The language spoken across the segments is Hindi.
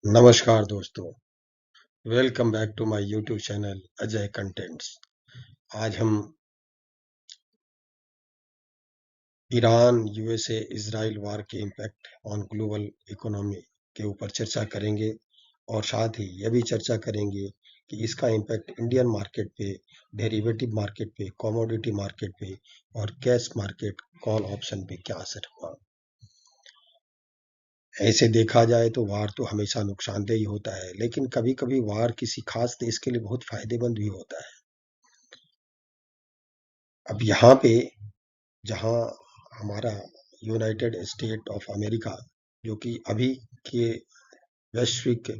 नमस्कार दोस्तों, welcome back to my YouTube channel Ajay contents. आज हम ईरान, यूएसए, इजराइल वार के इम्पैक्ट ऑन ग्लोबल इकोनॉमी के ऊपर चर्चा करेंगे और साथ ही यह भी चर्चा करेंगे कि इसका इम्पैक्ट इंडियन मार्केट पे, डेरिवेटिव मार्केट पे, कमोडिटी मार्केट पे और कैश मार्केट कॉल ऑप्शन पे क्या असर हुआ। ऐसे देखा जाए तो वार तो हमेशा नुकसानदेह ही होता है, लेकिन कभी कभी वार किसी खास देश के लिए बहुत फायदेमंद भी होता है। अब यहाँ पे जहाँ हमारा यूनाइटेड स्टेट ऑफ अमेरिका, जो कि अभी के वैश्विक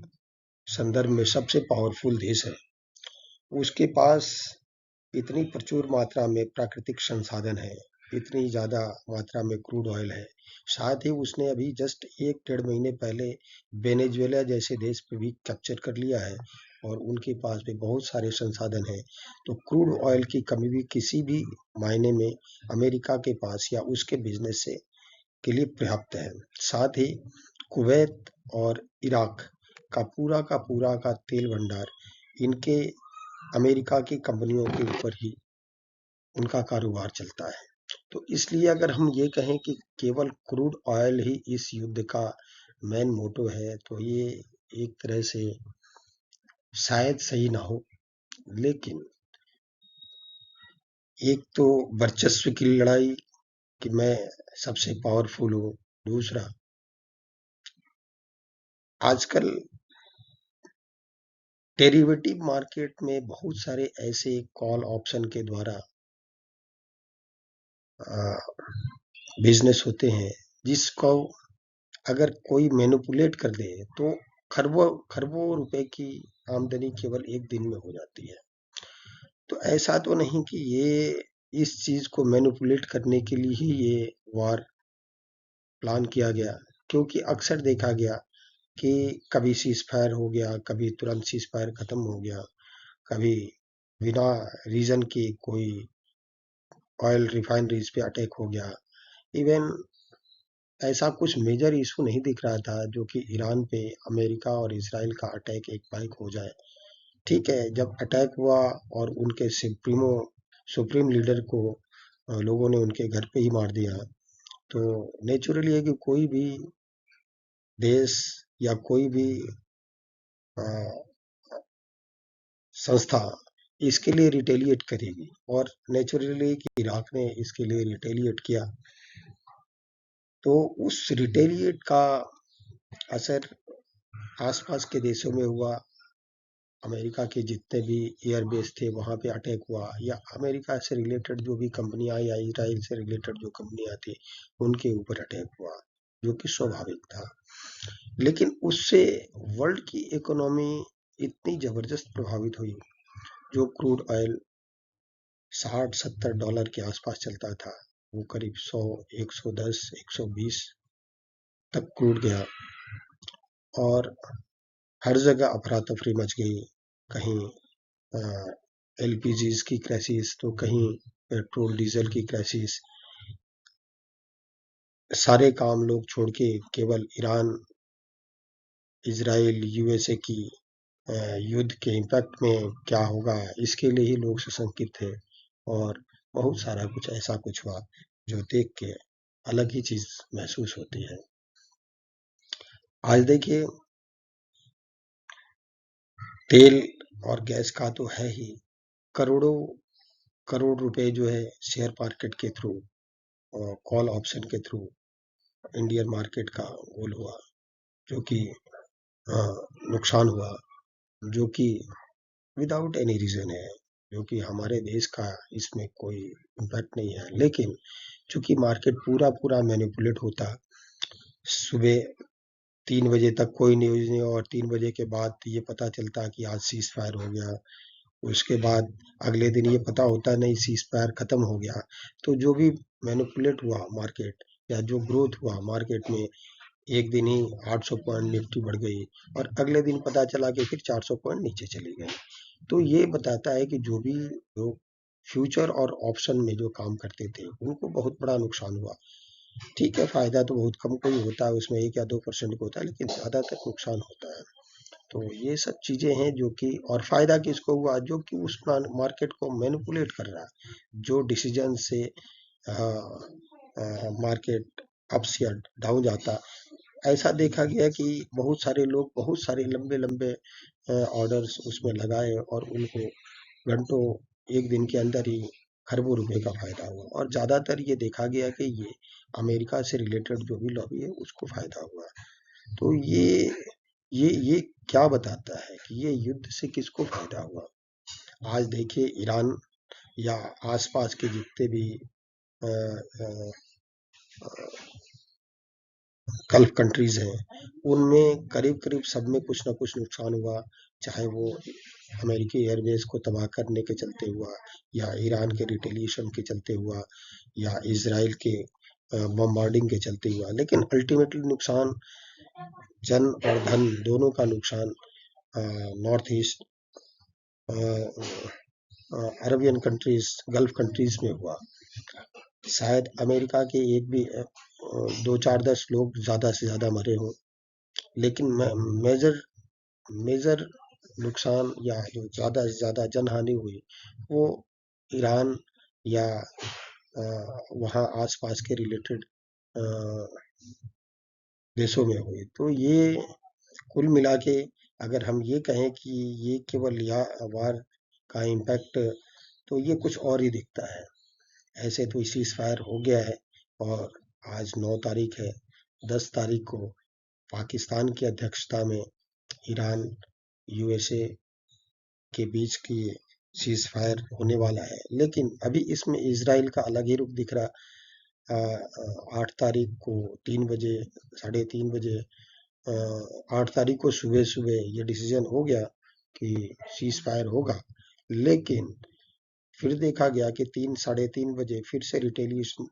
संदर्भ में सबसे पावरफुल देश है, उसके पास इतनी प्रचुर मात्रा में प्राकृतिक संसाधन है, इतनी ज्यादा मात्रा में क्रूड ऑयल है। साथ ही उसने अभी जस्ट 1-1.5 महीने पहले वेनेजुएला जैसे देश पे भी कैप्चर कर लिया है और उनके पास भी बहुत सारे संसाधन हैं। तो क्रूड ऑयल की कमी भी किसी भी मायने में अमेरिका के पास या उसके बिजनेस से के लिए पर्याप्त है। साथ ही कुवैत और इराक का पूरा का तेल भंडार इनके अमेरिका की कंपनियों के ऊपर ही उनका कारोबार चलता है। तो इसलिए अगर हम ये कहें कि केवल क्रूड ऑयल ही इस युद्ध का मेन मोटो है, तो ये एक तरह से शायद सही ना हो। लेकिन एक तो वर्चस्व की लड़ाई कि मैं सबसे पावरफुल हूँ। दूसरा, आजकल डेरिवेटिव मार्केट में बहुत सारे ऐसे कॉल ऑप्शन के द्वारा बिजनेस होते हैं जिसको अगर कोई मैनिपुलेट कर दे तो खरबों खरबों रुपए की आमदनी केवल एक दिन में हो जाती है। तो ऐसा तो नहीं कि ये इस चीज को मैनिपुलेट करने के लिए ही ये वार प्लान किया गया, क्योंकि अक्सर देखा गया कि कभी सीज फायर हो गया, कभी तुरंत सीज फायर खत्म हो गया, कभी बिना रीजन के कोई ऑयल रिफाइनरीज पे अटैक हो गया। इवन ऐसा कुछ मेजर इशू नहीं दिख रहा था जो कि ईरान पे अमेरिका और इजराइल का अटैक एक बाइक हो जाए। ठीक है, जब अटैक हुआ और उनके सुप्रीम लीडर को लोगों ने उनके घर पे ही मार दिया, तो नेचुरली है कि कोई भी देश या कोई भी अ, संस्था इसके लिए रिटेलिएट करेगी और नेचुरली कि इराक ने इसके लिए रिटेलिएट किया। तो उस रिटेलिएट का असर आसपास के देशों में हुआ। अमेरिका के जितने भी एयरबेस थे वहां पे अटैक हुआ, या अमेरिका से रिलेटेड जो भी कंपनियां या इजराइल से रिलेटेड जो कंपनियां थी उनके ऊपर अटैक हुआ, जो कि स्वाभाविक था। लेकिन उससे वर्ल्ड की इकोनॉमी इतनी जबरदस्त प्रभावित हुई। जो क्रूड ऑयल $60-70 के आसपास चलता था, वो करीब 100, 110, 120 तक क्रूड गया और हर जगह अफरा तफरी मच गई। कहीं एलपीजी की क्राइसिस, तो कहीं पेट्रोल डीजल की क्राइसिस। सारे काम लोग छोड़ के केवल ईरान, इजराइल, यूएसए की युद्ध के इम्पैक्ट में क्या होगा इसके लिए ही लोग सशंकित थे। और बहुत सारा कुछ ऐसा कुछ हुआ जो देख के अलग ही चीज महसूस होती है। आज देखिए, तेल और गैस का तो है ही, करोड़ों करोड़ रुपए जो है शेयर मार्केट के थ्रू और कॉल ऑप्शन के थ्रू इंडियन मार्केट का गोल हुआ, जो कि नुकसान हुआ, जो कि विदाउट एनी रीजन है, जो कि हमारे देश का इसमें कोई इम्पैक्ट नहीं है। लेकिन चूंकि मार्केट पूरा पूरा मैनिपुलेट होता, सुबह 3 बजे तक कोई न्यूज नहीं और 3 बजे के बाद ये पता चलता कि आज सीज फायर हो गया, उसके बाद अगले दिन ये पता होता नहीं सीज फायर खत्म हो गया। तो जो भी मैनिपुलेट हुआ मार्केट या जो ग्रोथ हुआ मार्केट में, एक दिन ही 800 पॉइंट निफ्टी बढ़ गई और अगले दिन पता चला कि फिर 400 पॉइंट नीचे चली गई। तो ये बताता है कि जो भी लोग फ्यूचर और ऑप्शन में जो काम करते थे उनको बहुत बड़ा नुकसान हुआ। ठीक है, फायदा तो बहुत कम कोई होता है, उसमें 1 या 2% को होता है, लेकिन ज्यादातर नुकसान होता है। तो ये सब चीजें हैं जो कि, और फायदा किसको हुआ, जो कि उस मार्केट को मैनिपुलेट कर रहा है, जो डिसीजन से मार्केट अप्स या डाउन जाता। ऐसा देखा गया कि बहुत सारे लोग बहुत सारे लंबे लंबे ऑर्डर्स उसमें लगाए और उनको घंटों, एक दिन के अंदर ही खरबों रुपए का फायदा हुआ। और ज्यादातर ये देखा गया कि ये अमेरिका से रिलेटेड जो भी लॉबी है उसको फायदा हुआ। तो ये क्या बताता है कि ये युद्ध से किसको फायदा हुआ। आज देखिए ईरान या आसपास के जितने भी गल्फ कंट्रीज हैं, उनमें करीब करीब सब में कुछ ना कुछ नुकसान हुआ, चाहे वो अमेरिकी एयरबेस को तबाह करने के चलते हुआ, या ईरान के रिटेलिएशन के चलते हुआ, या इसराइल के बम्बार्डिंग के चलते हुआ। लेकिन अल्टीमेटली नुकसान जन और धन दोनों का नुकसान north east Arabian countries, gulf countries में हुआ। शायद अमेरिका के एक भी 2-4-10 लोग ज्यादा से ज्यादा मरे हों, लेकिन मेजर मेजर नुकसान या जो ज्यादा से ज्यादा जनहानि हुई वो ईरान या वहाँ आसपास के रिलेटेड देशों में हुई। तो ये कुल मिला के अगर हम ये कहें कि ये केवल या वार का इम्पैक्ट, तो ये कुछ और ही दिखता है। ऐसे तो सीज फायर हो गया है, और आज 9 तारीख है, 10 तारीख को पाकिस्तान की अध्यक्षता में ईरान यूएसए के बीच की सीज फायर होने वाला है। लेकिन अभी इसमें इजराइल का अलग ही रुख दिख रहा। 8 तारीख को 3 बजे, 3:30 बजे, 8 तारीख को सुबह सुबह ये डिसीजन हो गया कि सीज फायर होगा। लेकिन फिर देखा गया कि 3-3:30 बजे फिर से रिटेलिएशन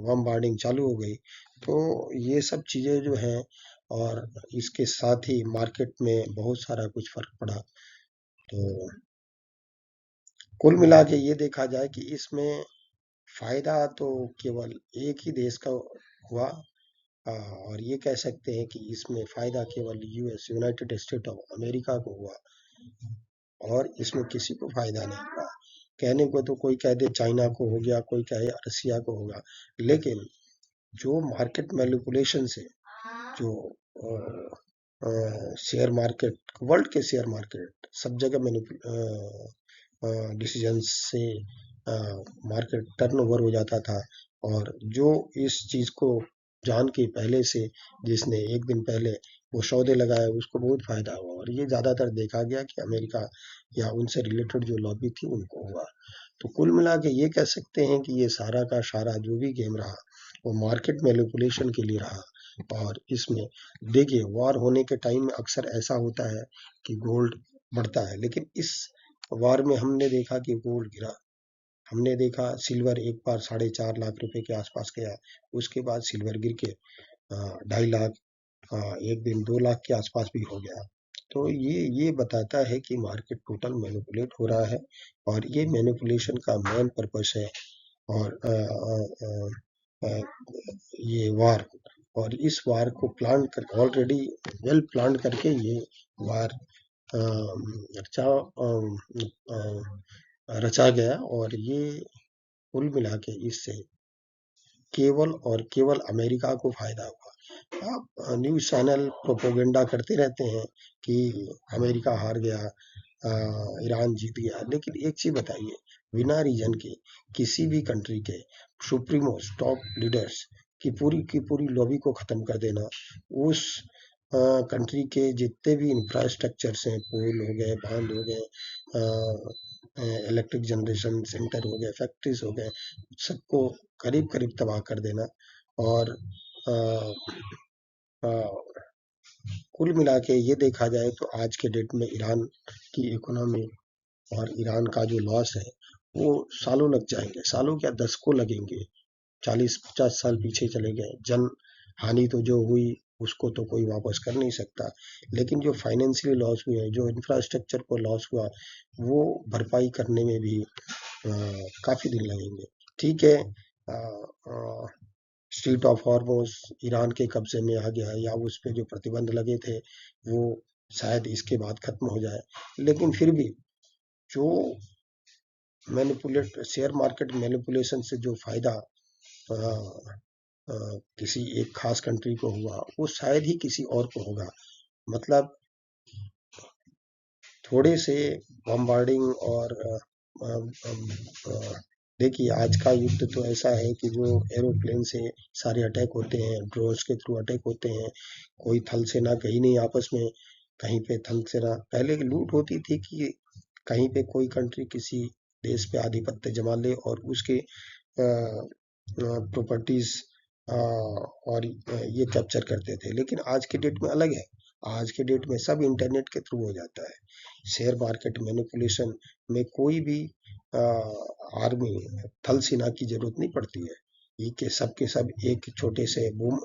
बमबार्डिंग चालू हो गई। तो ये सब चीजें जो हैं, और इसके साथ ही मार्केट में बहुत सारा कुछ फर्क पड़ा। तो कुल मिला के ये देखा जाए कि इसमें फायदा तो केवल एक ही देश का हुआ, और ये कह सकते हैं कि इसमें फायदा केवल US, United state of America को हुआ, और इसमें किसी को फायदा नहीं हुआ। कहने को तो कोई कह दे चाइना को हो गया, कोई कहे रसिया को होगा, लेकिन जो मार्केट मैनिपुलेशन से, जो शेयर मार्केट, वर्ल्ड के शेयर मार्केट सब जगह डिसीजन से मार्केट टर्नओवर हो जाता था, और जो इस चीज को जान के पहले से, जिसने एक दिन पहले वो सौदे लगाए, उसको बहुत फायदा हुआ। और ये ज्यादातर देखा गया कि अमेरिका या उनसे रिलेटेड जो लॉबी थी उनको हुआ। तो कुल मिला के ये कह सकते हैं कि ये सारा का सारा जो भी गेम रहा वो मार्केट मैनिपुलेशन के लिए रहा। और इसमें देखिए वॉर होने के टाइम में अक्सर ऐसा होता है कि गोल्ड बढ़ता है, लेकिन इस वॉर में हमने देखा कि गोल्ड गिरा। हमने देखा सिल्वर एक बार 4.5 लाख रुपए के आसपास गया, उसके बाद सिल्वर गिर के 2.5 लाख, एक दिन 2 लाख के आसपास भी हो गया। तो ये बताता है कि मार्केट टोटल मैनिपुलेट हो रहा है, और ये मैनिपुलेशन का मेन पर्पस है। और ये वार, और इस वार को प्लान कर, ऑलरेडी वेल प्लान करके ये वार रचा रचा गया। और ये कुल मिला के इससे केवल और केवल अमेरिका को फायदा हुआ। आप न्यूज चैनल प्रोपोगेंडा करते रहते हैं कि अमेरिका हार गया, ईरान जीत गया, लेकिन एक चीज बताइए, बिना रीजन के किसी भी कंट्री के सुप्रीमोस टॉप लीडर्स की पूरी लॉबी को खत्म कर देना, उस कंट्री के जितने भी इंफ्रास्ट्रक्चर्स हैं, पुल हो गए, बांध हो गए, इलेक्ट्रिक जनरेशन सेंटर हो गए, फैक्ट्रीज हो गए, सबको करीब करीब तबाह कर देना। और आ, आ, कुल मिला के ये देखा जाए तो आज के डेट में ईरान की इकोनॉमी और ईरान का जो लॉस है वो सालों लग जाएंगे, सालों क्या दशकों लगेंगे। 40-50 साल पीछे चले गए, जन हानि तो जो हुई उसको तो कोई वापस कर नहीं सकता, लेकिन जो फाइनेंशियली लॉस हुए, जो इंफ्रास्ट्रक्चर को लॉस हुआ, वो भरपाई करने में भी काफी दिन लगेंगे। ठीक है, स्ट्रीट ऑफ हॉर्मोज ईरान के कब्जे में आ गया, या उस पे जो प्रतिबंध लगे थे वो शायद इसके बाद खत्म हो जाए। लेकिन फिर भी जो मैनिपुलेट शेयर मार्केट मैनिपुलेशन से जो फायदा किसी एक खास कंट्री को हुआ, वो शायद ही किसी और को होगा। मतलब थोड़े से बम्बार्डिंग और देखिए आज का युद्ध तो ऐसा है कि जो एरोप्लेन से सारे अटैक होते हैं, ड्रोन्स के थ्रू अटैक होते हैं, कोई थल सेना गई नहीं आपस में, कहीं पे थल सेना पहले की लूट होती थी कि कहीं पे कोई कंट्री किसी देश पे आधिपत्य जमा ले और उसके प्रॉपर्टीज और ये कैप्चर करते थे। लेकिन आज के डेट में अलग है, आज के डेट में सब इंटरनेट के थ्रू हो जाता है। शेयर मार्केट मैनिपुलेशन में कोई भी आर्मी थल सेना की जरूरत नहीं पड़ती है। ये के सब एक छोटे से बूम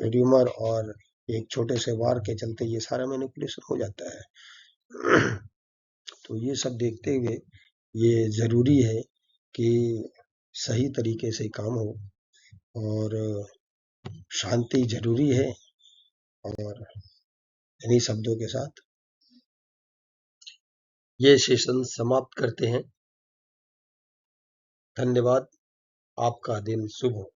र्यूमर और एक छोटे से वार के चलते ये सारा मैनिपुलेशन हो जाता है। तो ये सब देखते हुए ये जरूरी है कि सही तरीके से काम हो और शांति जरूरी है। और इन्हीं शब्दों के साथ ये सेशन समाप्त करते हैं। धन्यवाद। आपका दिन शुभ हो।